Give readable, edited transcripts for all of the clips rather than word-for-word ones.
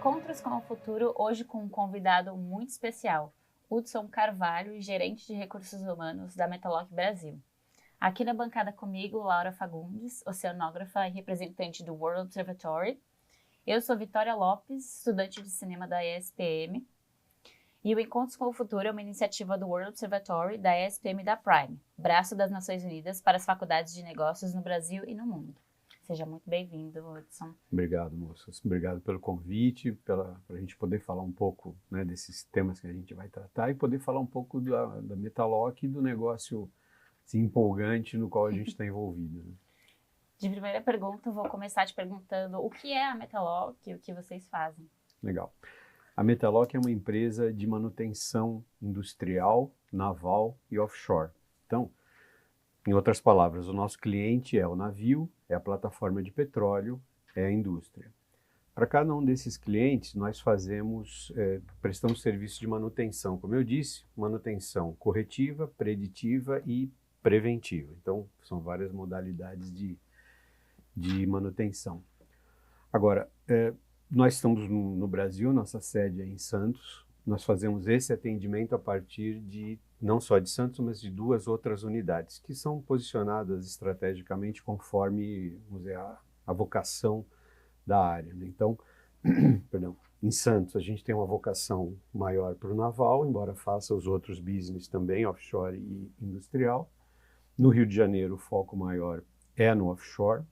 Encontros com o Futuro, hoje com um convidado muito especial, Hudson Carvalho, gerente de recursos humanos da Metaloc Brasil. Aqui na bancada comigo, Laura Fagundes, oceanógrafa e representante do World Observatory. Eu sou Vitória Lopes, estudante de cinema da ESPM. E o Encontros com o Futuro é uma iniciativa do World Observatory da ESPM da Prime, braço das Nações Unidas para as faculdades de negócios no Brasil e no mundo. Seja muito bem-vindo, Hudson. Obrigado, moças. Obrigado pelo convite, para a gente poder falar um pouco, né, desses temas que a gente vai tratar e poder falar um pouco da Metaloc e do negócio assim, empolgante no qual a gente está envolvido. Né? De primeira pergunta, eu vou começar te perguntando o que é a Metaloc e o que vocês fazem. Legal. A Metaloc é uma empresa de manutenção industrial, naval e offshore. Então, em outras palavras, o nosso cliente é o navio, é a plataforma de petróleo, é a indústria. Para cada um desses clientes, nós prestamos serviço de manutenção, como eu disse, manutenção corretiva, preditiva e preventiva. Então, são várias modalidades de manutenção. Agora, nós estamos no Brasil, nossa sede é em Santos. Nós fazemos esse atendimento a partir não só de Santos, mas de duas outras unidades, que são posicionadas estrategicamente conforme, vamos dizer, a vocação da área. Né? Então, perdão, em Santos a gente tem uma vocação maior para o naval, embora faça os outros business também, offshore e industrial. No Rio de Janeiro o foco maior é no offshore,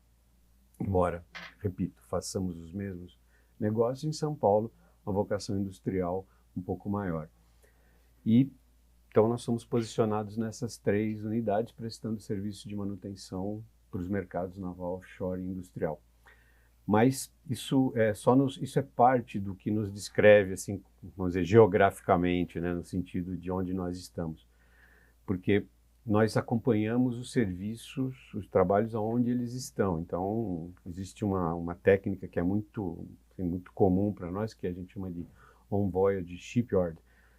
embora, repito, façamos os mesmos negócios. Em São Paulo, uma vocação industrial um pouco maior. E então nós somos posicionados nessas três unidades, prestando serviço de manutenção para os mercados naval, offshore e industrial. Mas isso é parte do que nos descreve, assim, vamos dizer, geograficamente, né, no sentido de onde nós estamos. Porque nós acompanhamos os serviços, os trabalhos aonde eles estão. Então, existe uma técnica que é muito comum para nós, que a gente chama de on-voyage shipyard,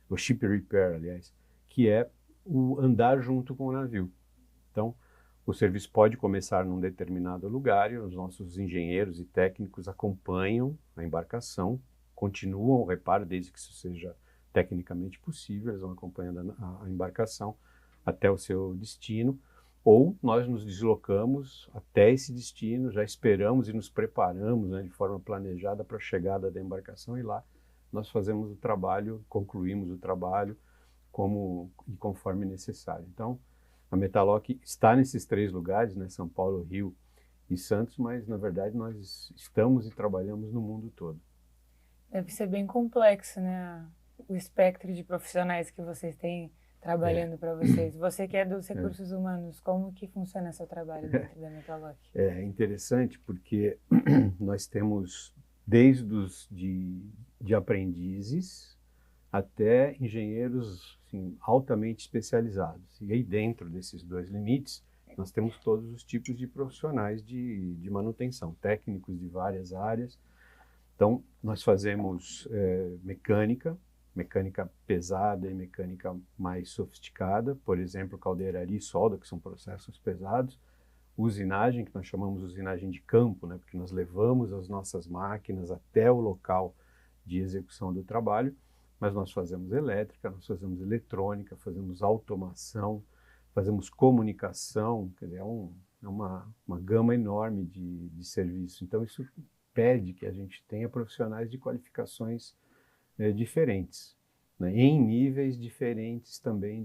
ou ship repair, aliás, que é o andar junto com o navio. Então, o serviço pode começar num determinado lugar e os nossos engenheiros e técnicos acompanham a embarcação, continuam o reparo, desde que isso seja tecnicamente possível, eles vão acompanhando a embarcação até o seu destino, ou nós nos deslocamos até esse destino, já esperamos e nos preparamos, né, de forma planejada para a chegada da embarcação, e lá nós fazemos o trabalho, concluímos o trabalho conforme necessário. Então, a Metaloc está nesses três lugares, né, São Paulo, Rio e Santos, mas na verdade nós estamos e trabalhamos no mundo todo. Deve ser bem complexo, né, o espectro de profissionais que vocês têm trabalhando para vocês. Você que é dos recursos humanos, como que funciona seu trabalho dentro da Metaloc? É interessante porque nós temos desde de aprendizes até engenheiros assim, altamente especializados. E aí dentro desses dois limites, nós temos todos os tipos de profissionais de manutenção, técnicos de várias áreas. Então, nós fazemos mecânica pesada e mecânica mais sofisticada, por exemplo, caldeiraria e solda, que são processos pesados, usinagem, que nós chamamos de usinagem de campo, né, porque nós levamos as nossas máquinas até o local de execução do trabalho, mas nós fazemos elétrica, nós fazemos eletrônica, fazemos automação, fazemos comunicação, quer dizer, é uma gama enorme de serviço. Então, isso pede que a gente tenha profissionais de qualificações diferentes, né, em níveis diferentes também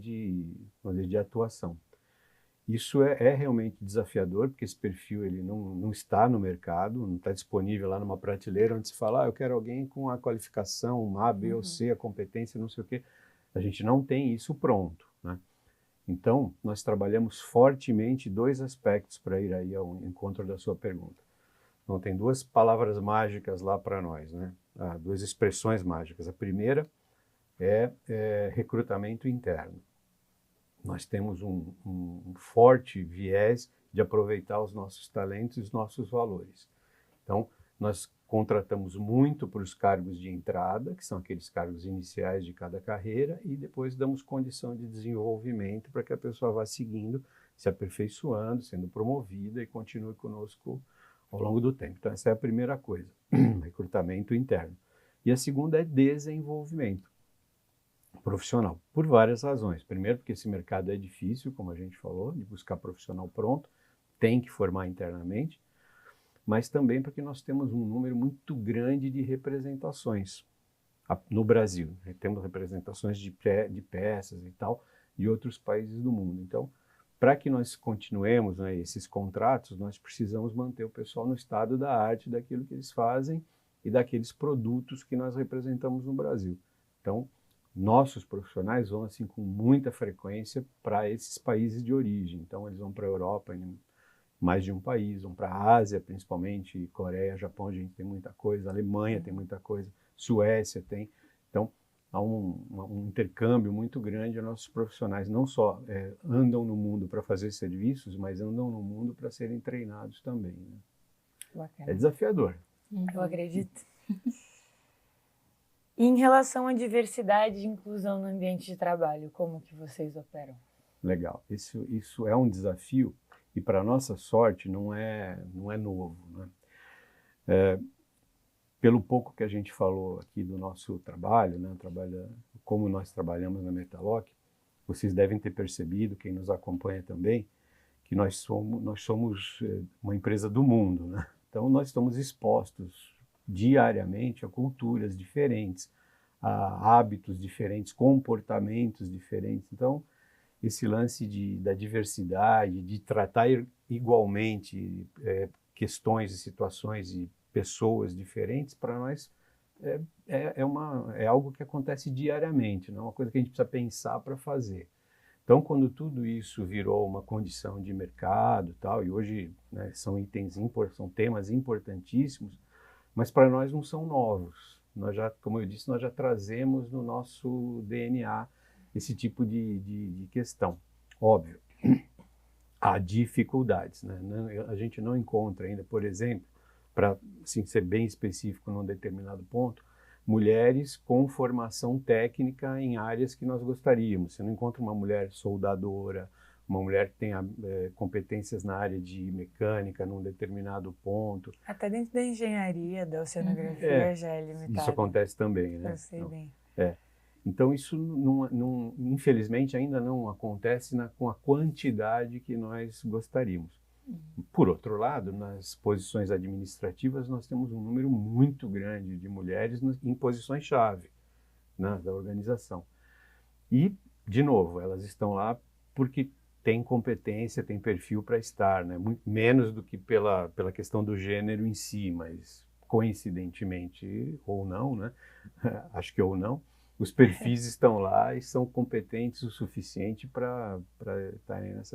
vamos dizer, de atuação. Isso é realmente desafiador, porque esse perfil ele não está no mercado, não está disponível lá numa prateleira onde se fala, eu quero alguém com a qualificação A, B ou C, a competência, não sei o quê. A gente não tem isso pronto, né? Então, nós trabalhamos fortemente dois aspectos para ir aí ao encontro da sua pergunta. Então, tem duas palavras mágicas lá para nós, né? Duas expressões mágicas. A primeira é recrutamento interno. Nós temos um forte viés de aproveitar os nossos talentos e os nossos valores. Então, nós contratamos muito para os cargos de entrada, que são aqueles cargos iniciais de cada carreira, e depois damos condição de desenvolvimento para que a pessoa vá seguindo, se aperfeiçoando, sendo promovida e continue conosco ao longo do tempo. Então, essa é a primeira coisa, recrutamento interno. E a segunda é desenvolvimento profissional, por várias razões. Primeiro, porque esse mercado é difícil, como a gente falou, de buscar profissional pronto, tem que formar internamente, mas também porque nós temos um número muito grande de representações no Brasil. Temos representações de peças e tal, de outros países do mundo. Então, para que nós continuemos, né, esses contratos, nós precisamos manter o pessoal no estado da arte daquilo que eles fazem e daqueles produtos que nós representamos no Brasil. Então, nossos profissionais vão assim com muita frequência para esses países de origem. Então, eles vão para a Europa, em mais de um país, vão para a Ásia, principalmente Coreia, Japão, a gente tem muita coisa, Alemanha tem muita coisa, Suécia tem. Então, há um intercâmbio muito grande. Nossos profissionais não só andam no mundo para fazer serviços, mas andam no mundo para serem treinados também. Né? Bacana. É desafiador. Eu acredito. E em relação à diversidade e inclusão no ambiente de trabalho, como que vocês operam? Legal. Isso é um desafio e, para nossa sorte, não é novo. Né? Pelo pouco que a gente falou aqui do nosso trabalho, né, como nós trabalhamos na Metaloc, vocês devem ter percebido, quem nos acompanha também, que nós somos uma empresa do mundo. Né? Então, nós estamos expostos diariamente a culturas diferentes, a hábitos diferentes, comportamentos diferentes. Então, esse lance da diversidade, de tratar igualmente questões e situações e pessoas diferentes, para nós é algo que acontece diariamente, não é uma coisa que a gente precisa pensar para fazer. Então, quando tudo isso virou uma condição de mercado, tal, e hoje, né, são temas importantíssimos, mas para nós não são novos. Nós já, como eu disse, nós já trazemos no nosso DNA esse tipo de questão. Óbvio, há dificuldades, né? A gente não encontra ainda, por exemplo, para assim, ser bem específico num determinado ponto, mulheres com formação técnica em áreas que nós gostaríamos. Você não encontra uma mulher soldadora, uma mulher que tenha competências na área de mecânica num determinado ponto. Até dentro da engenharia, da oceanografia já é limitado. Isso acontece também, né? Eu sei bem. Então, isso, infelizmente, ainda não acontece com a quantidade que nós gostaríamos. Por outro lado, nas posições administrativas, nós temos um número muito grande de mulheres em posições-chave, né, da organização. E, de novo, elas estão lá porque têm competência, têm perfil para estar, né, muito menos do que pela questão do gênero em si, mas coincidentemente, ou não, né, acho que ou não, os perfis estão lá e são competentes o suficiente para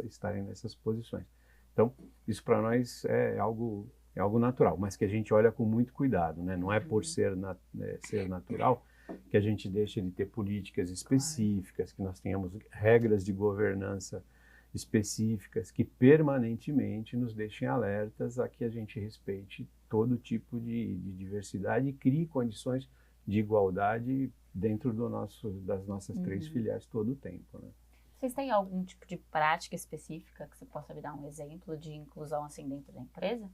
estarem nessas posições. Então, isso para nós é algo natural, mas que a gente olha com muito cuidado, né? Não é por ser natural que a gente deixa de ter políticas específicas, que nós tenhamos regras de governança específicas que permanentemente nos deixem alertas a que a gente respeite todo tipo de diversidade e crie condições de igualdade dentro das nossas três filiais todo o tempo, né? Vocês têm algum tipo de prática específica que você possa me dar um exemplo de inclusão assim dentro da empresa?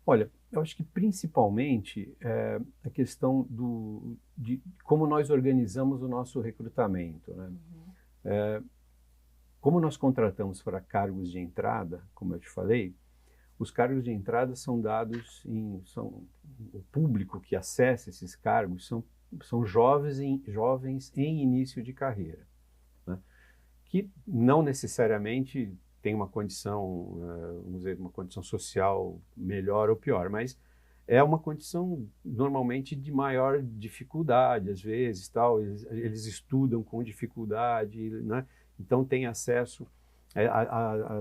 Olha, eu acho que principalmente a questão de como nós organizamos o nosso recrutamento, né? Como nós contratamos para cargos de entrada, como eu te falei, os cargos de entrada são dados o público que acessa esses cargos são jovens em início de carreira, né? Que não necessariamente tem uma condição, vamos dizer, uma condição social melhor ou pior, mas é uma condição normalmente de maior dificuldade, às vezes, tal. Eles estudam com dificuldade, né? Então tem acesso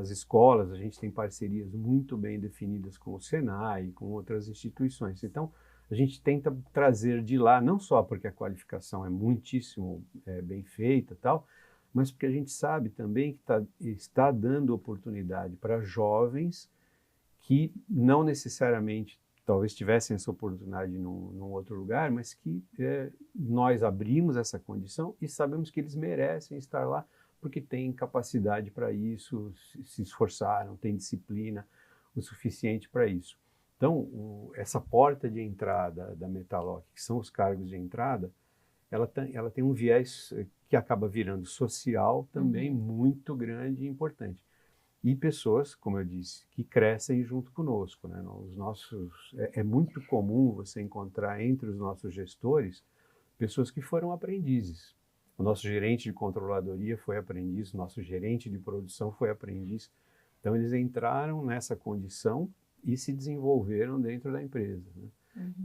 às escolas. A gente tem parcerias muito bem definidas com o Senai, com outras instituições. Então a gente tenta trazer de lá, não só porque a qualificação é muitíssimo bem feita, tal, mas porque a gente sabe também que está dando oportunidade para jovens que não necessariamente talvez tivessem essa oportunidade num outro lugar, mas que nós abrimos essa condição e sabemos que eles merecem estar lá porque têm capacidade para isso, se esforçaram, têm disciplina o suficiente para isso. Então, essa porta de entrada da Metaloc, que são os cargos de entrada, ela tem um viés que acaba virando social também muito grande e importante. E pessoas, como eu disse, que crescem junto conosco, né? É muito comum você encontrar entre os nossos gestores pessoas que foram aprendizes. O nosso gerente de controladoria foi aprendiz, o nosso gerente de produção foi aprendiz. Então, eles entraram nessa condição e se desenvolveram dentro da empresa, né?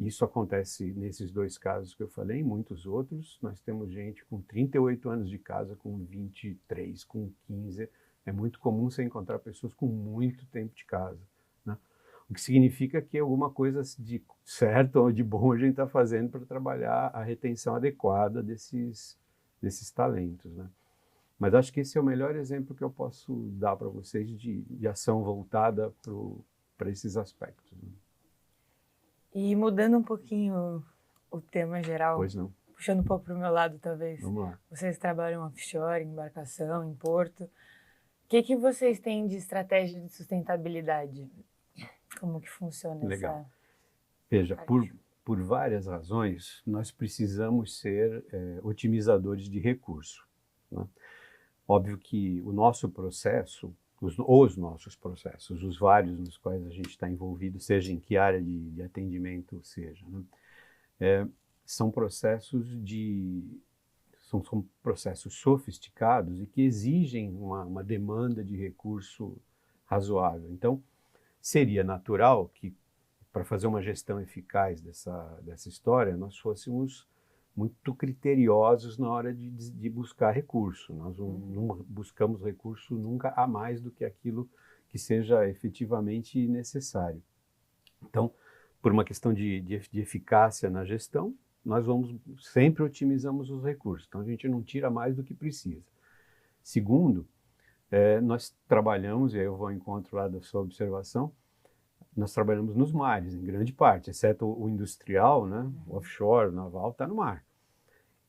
Isso acontece nesses 2 casos que eu falei, em muitos outros. Nós temos gente com 38 anos de casa, com 23, com 15. É muito comum você encontrar pessoas com muito tempo de casa, né? O que significa que alguma coisa de certo ou de bom a gente está fazendo para trabalhar a retenção adequada desses talentos, né? Mas acho que esse é o melhor exemplo que eu posso dar para vocês de ação voltada para esses aspectos, né? E mudando um pouquinho o tema geral, Pois não. puxando um pouco para o meu lado, talvez. Vamos lá. Vocês trabalham offshore, em embarcação, em porto. O que vocês têm de estratégia de sustentabilidade? Como que funciona Legal. essa Veja, parte? por várias razões, nós precisamos ser otimizadores de recurso, né? Óbvio que o nosso processo, os nossos processos, os vários nos quais a gente está envolvido, seja em que área de atendimento seja, né? São processos são processos sofisticados e que exigem uma demanda de recurso razoável. Então, seria natural que, para fazer uma gestão eficaz dessa história, nós fôssemos muito criteriosos na hora de buscar recurso. Nós não buscamos recurso nunca a mais do que aquilo que seja efetivamente necessário. Então, por uma questão de eficácia na gestão, nós sempre otimizamos os recursos. Então, a gente não tira mais do que precisa. Segundo, nós trabalhamos, e aí eu vou ao encontro lá da sua observação, nós trabalhamos nos mares, em grande parte, exceto o industrial, né? O offshore, o naval, está no mar.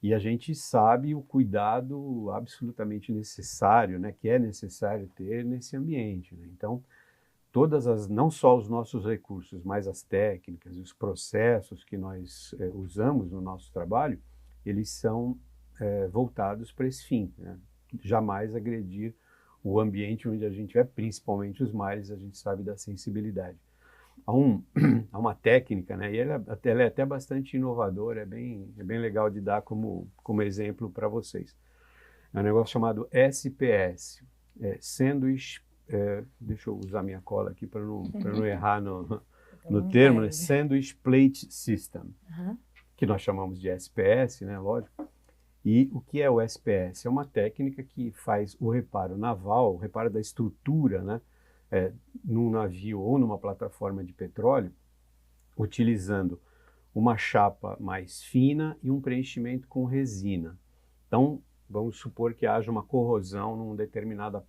E a gente sabe o cuidado absolutamente necessário, né? Que é necessário ter nesse ambiente, né? Então, não só os nossos recursos, mas as técnicas e os processos que nós usamos no nosso trabalho, eles são voltados para esse fim, né? Jamais agredir o ambiente onde a gente vai, principalmente os mares, a gente sabe da sensibilidade. Há uma técnica, né? E ela é até bastante inovadora, é bem legal de dar como exemplo para vocês. É um negócio chamado SPS, Sandwich. Deixa eu usar minha cola aqui para não errar no termo, né? Sandwich Plate System, que nós chamamos de SPS, né? Lógico. E o que é o SPS? É uma técnica que faz o reparo naval, o reparo da estrutura, né? Num navio ou numa plataforma de petróleo, utilizando uma chapa mais fina e um preenchimento com resina. Então, vamos supor que haja uma corrosão numa determinada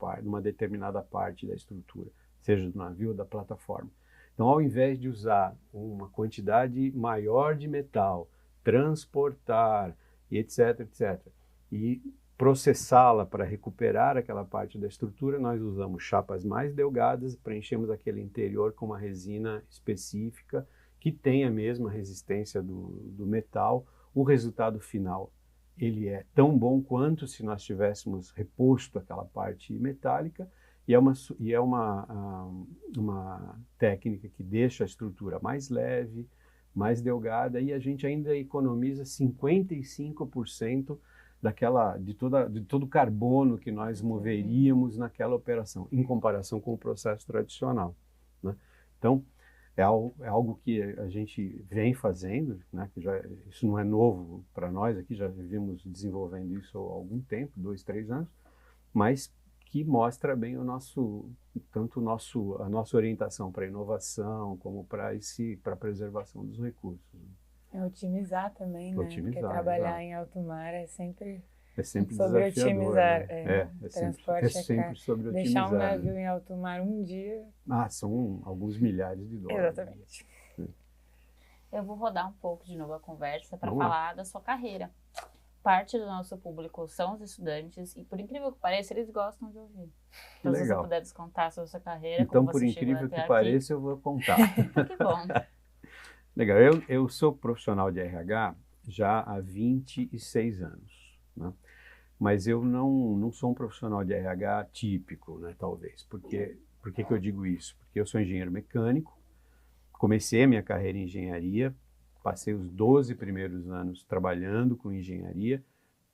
parte da estrutura, seja do navio ou da plataforma. Então, ao invés de usar uma quantidade maior de metal, transportar, e etc., e processá-la para recuperar aquela parte da estrutura, nós usamos chapas mais delgadas, preenchemos aquele interior com uma resina específica que tem a mesma resistência do metal. O resultado final, ele é tão bom quanto se nós tivéssemos reposto aquela parte metálica, e é uma técnica que deixa a estrutura mais leve, mais delgada, e a gente ainda economiza 55% de todo o carbono que nós moveríamos naquela operação, em comparação com o processo tradicional, né? Então, é algo que a gente vem fazendo, né? Isso não é novo para nós aqui, já vivemos desenvolvendo isso há algum tempo, 2, 3 anos, mas que mostra bem a nossa orientação para a inovação, como para a preservação dos recursos. Otimizar também, né? Porque trabalhar em alto mar é sempre sobre otimizar. Né? Transporte sempre sobre otimizar. Deixar um navio em alto mar um dia... são alguns milhares de dólares. Exatamente. Eu vou rodar um pouco de novo a conversa para falar da sua carreira. parte do nosso público são os estudantes e, por incrível que pareça, eles gostam de ouvir. Então, se você Legal. puder contar sobre a sua carreira, Então, como por você chegou incrível até que aqui. pareça, eu vou contar. Que bom. Legal, eu sou profissional de RH já há 26 anos, né? Mas eu não sou um profissional de RH típico, né, talvez. Por que que eu digo isso? Porque eu sou engenheiro mecânico, comecei a minha carreira em engenharia, passei os 12 primeiros anos trabalhando com engenharia,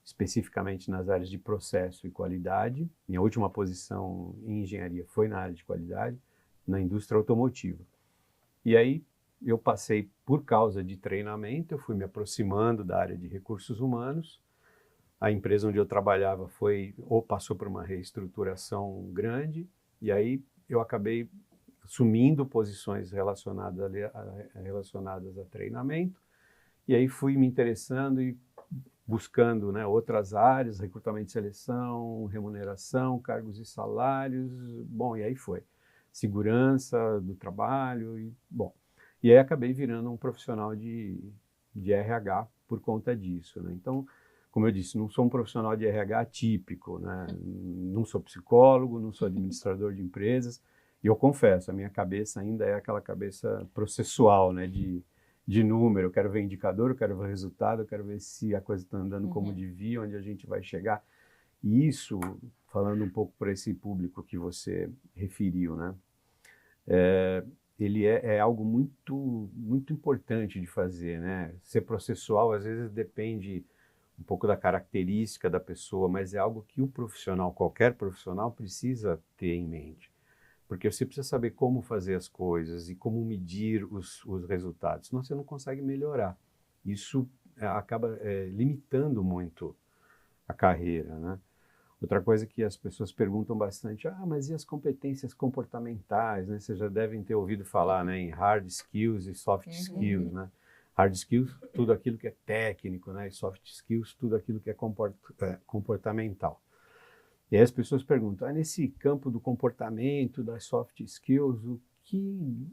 especificamente nas áreas de processo e qualidade. Minha última posição em engenharia foi na área de qualidade, na indústria automotiva. E aí eu passei, por causa de treinamento, eu fui me aproximando da área de recursos humanos. A empresa onde eu trabalhava passou por uma reestruturação grande, e aí eu acabei assumindo posições relacionadas a treinamento, e aí fui me interessando e buscando, né, outras áreas, recrutamento e seleção, remuneração, cargos e salários, bom, e aí foi. Segurança do trabalho, e aí acabei virando um profissional de RH por conta disso, né? Então, como eu disse, não sou um profissional de RH típico, né? Não sou psicólogo, não sou administrador de empresas, e eu confesso, a minha cabeça ainda é aquela cabeça processual, né? De número, eu quero ver indicador, eu quero ver resultado, eu quero ver se a coisa está andando como devia, onde a gente vai chegar. E isso, falando um pouco para esse público que você referiu, né? Ele é algo muito importante de fazer, né? Ser processual, às vezes, depende um pouco da característica da pessoa, mas é algo que o profissional, qualquer profissional, precisa ter em mente. Porque você precisa saber como fazer as coisas e como medir os resultados, senão você não consegue melhorar. Isso acaba limitando muito a carreira, né? Outra coisa que as pessoas perguntam bastante, mas e as competências comportamentais, né? Vocês já devem ter ouvido falar, né, em hard skills e soft skills, né? Hard skills, tudo aquilo que é técnico, né? E soft skills, tudo aquilo que é comportamental. E aí as pessoas perguntam, nesse campo do comportamento, das soft skills, o que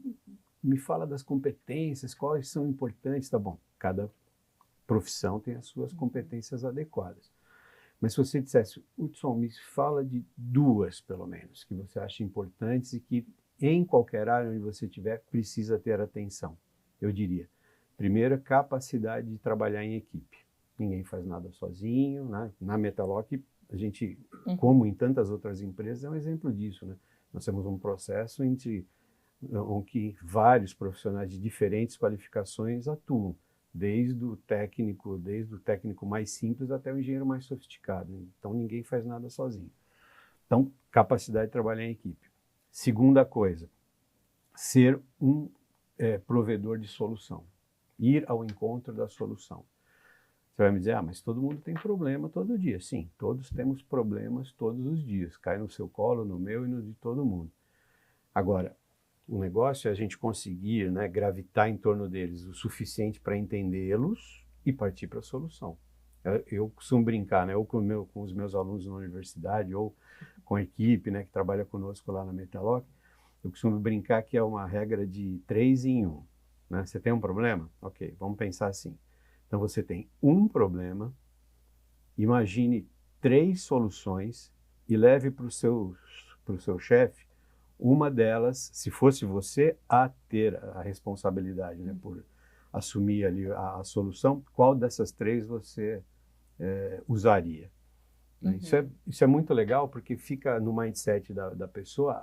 me fala das competências, quais são importantes? Tá bom, cada profissão tem as suas competências adequadas. Mas se você dissesse, Hudson, me fala de duas, pelo menos, que você acha importantes e que em qualquer área onde você estiver, precisa ter atenção. Eu diria, primeiro, capacidade de trabalhar em equipe. Ninguém faz nada sozinho, né? Na Metalock, a gente, como em tantas outras empresas, é um exemplo disso, né? Nós temos um processo em que vários profissionais de diferentes qualificações atuam, desde o técnico mais simples até o engenheiro mais sofisticado. Então, ninguém faz nada sozinho. Então, capacidade de trabalhar em equipe. Segunda coisa, ser um provedor de solução. Ir ao encontro da solução. Você vai me dizer, mas todo mundo tem problema todo dia. Sim, todos temos problemas todos os dias. Cai no seu colo, no meu e no de todo mundo. Agora, o negócio é a gente conseguir, né, gravitar em torno deles o suficiente para entendê-los e partir para a solução. Eu costumo brincar, né, ou com os meus alunos na universidade, ou com a equipe, né, que trabalha conosco lá na Metalock, eu costumo brincar que é uma regra de 3 em 1. Né? Você tem um problema? Ok, vamos pensar assim. Então você tem um problema, imagine 3 soluções e leve para o seu chefe uma delas, se fosse você a ter a responsabilidade, né, por assumir ali a solução, qual dessas 3 você usaria? Isso é muito legal porque fica no mindset da pessoa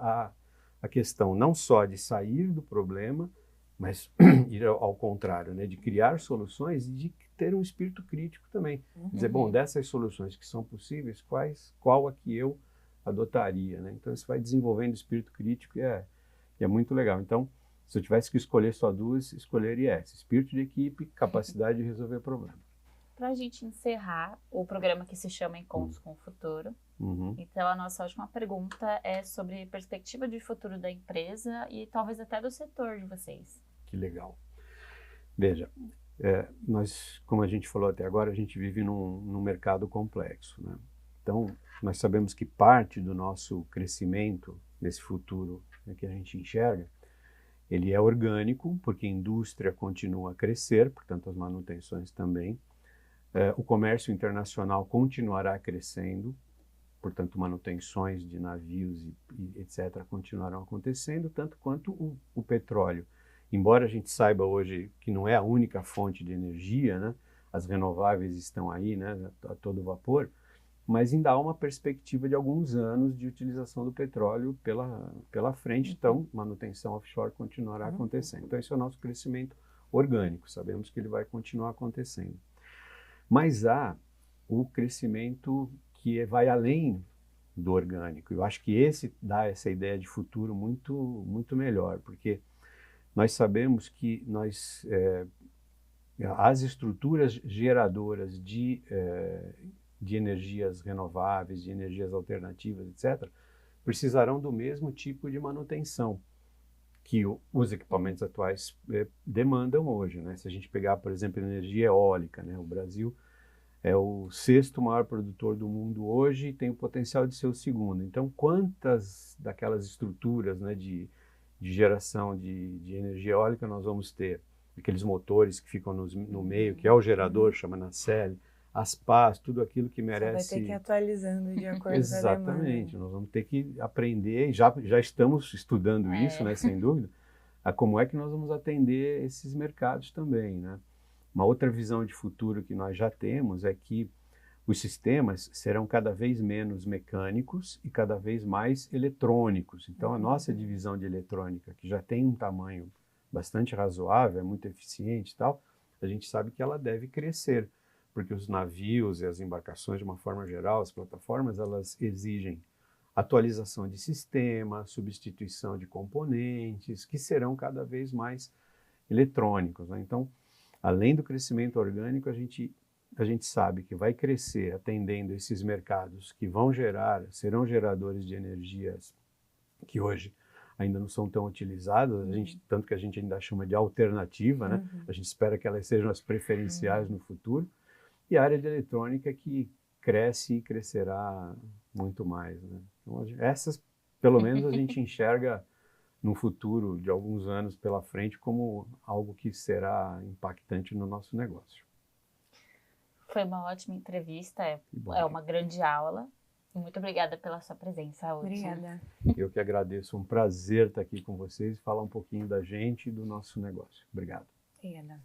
a questão não só de sair do problema, mas ir ao contrário, né, de criar soluções e de ter um espírito crítico também. Dizer, bom, dessas soluções que são possíveis, qual a que eu adotaria, né? Então, isso vai desenvolvendo o espírito crítico e é muito legal. Então, se eu tivesse que escolher só 2, escolheria essa. Espírito de equipe, capacidade de resolver problemas. Para a gente encerrar o programa que se chama Encontros com o Futuro, então a nossa última pergunta é sobre perspectiva de futuro da empresa e talvez até do setor de vocês. Que legal. Veja, nós, como a gente falou até agora, a gente vive num mercado complexo, né? Então, nós sabemos que parte do nosso crescimento nesse futuro, né, que a gente enxerga, ele é orgânico, porque a indústria continua a crescer, portanto as manutenções também. O comércio internacional continuará crescendo, portanto, manutenções de navios e etc. continuarão acontecendo, tanto quanto o petróleo. Embora a gente saiba hoje que não é a única fonte de energia, né? As renováveis estão aí, né? A todo vapor, mas ainda há uma perspectiva de alguns anos de utilização do petróleo pela frente, então manutenção offshore continuará acontecendo. Então esse é o nosso crescimento orgânico, sabemos que ele vai continuar acontecendo. Mas há o crescimento que vai além do orgânico. Eu acho que esse dá essa ideia de futuro muito melhor, porque nós sabemos que as estruturas geradoras de energias renováveis, de energias alternativas, etc., precisarão do mesmo tipo de manutenção que os equipamentos atuais demandam hoje, né? Se a gente pegar, por exemplo, energia eólica, né? O Brasil é o 6º maior produtor do mundo hoje e tem o potencial de ser o 2º. Então, quantas daquelas estruturas, né, de geração de energia eólica nós vamos ter? Aqueles motores que ficam no meio, que é o gerador, chama nacelle, as pás, tudo aquilo que merece... Você vai ter que ir atualizando de acordo com a demanda. Exatamente, nós vamos ter que aprender, e já estamos estudando isso, né, sem dúvida, a como é que nós vamos atender esses mercados também, né? Uma outra visão de futuro que nós já temos é que os sistemas serão cada vez menos mecânicos e cada vez mais eletrônicos. Então, a nossa divisão de eletrônica, que já tem um tamanho bastante razoável, é muito eficiente e tal, a gente sabe que ela deve crescer, porque os navios e as embarcações, de uma forma geral, as plataformas, elas exigem atualização de sistema, substituição de componentes, que serão cada vez mais eletrônicos, né? Então, além do crescimento orgânico, a gente sabe que vai crescer atendendo esses mercados que serão geradores de energias que hoje ainda não são tão utilizadas, tanto que a gente ainda chama de alternativa, né? A gente espera que elas sejam as preferenciais no futuro. E a área de eletrônica que cresce e crescerá muito mais, né? Então, essas, pelo menos, a gente enxerga no futuro de alguns anos pela frente como algo que será impactante no nosso negócio. Foi uma ótima entrevista, é uma grande aula. Muito obrigada pela sua presença, Hudson. Obrigada. Eu que agradeço, um prazer estar aqui com vocês e falar um pouquinho da gente e do nosso negócio. Obrigado. Obrigada.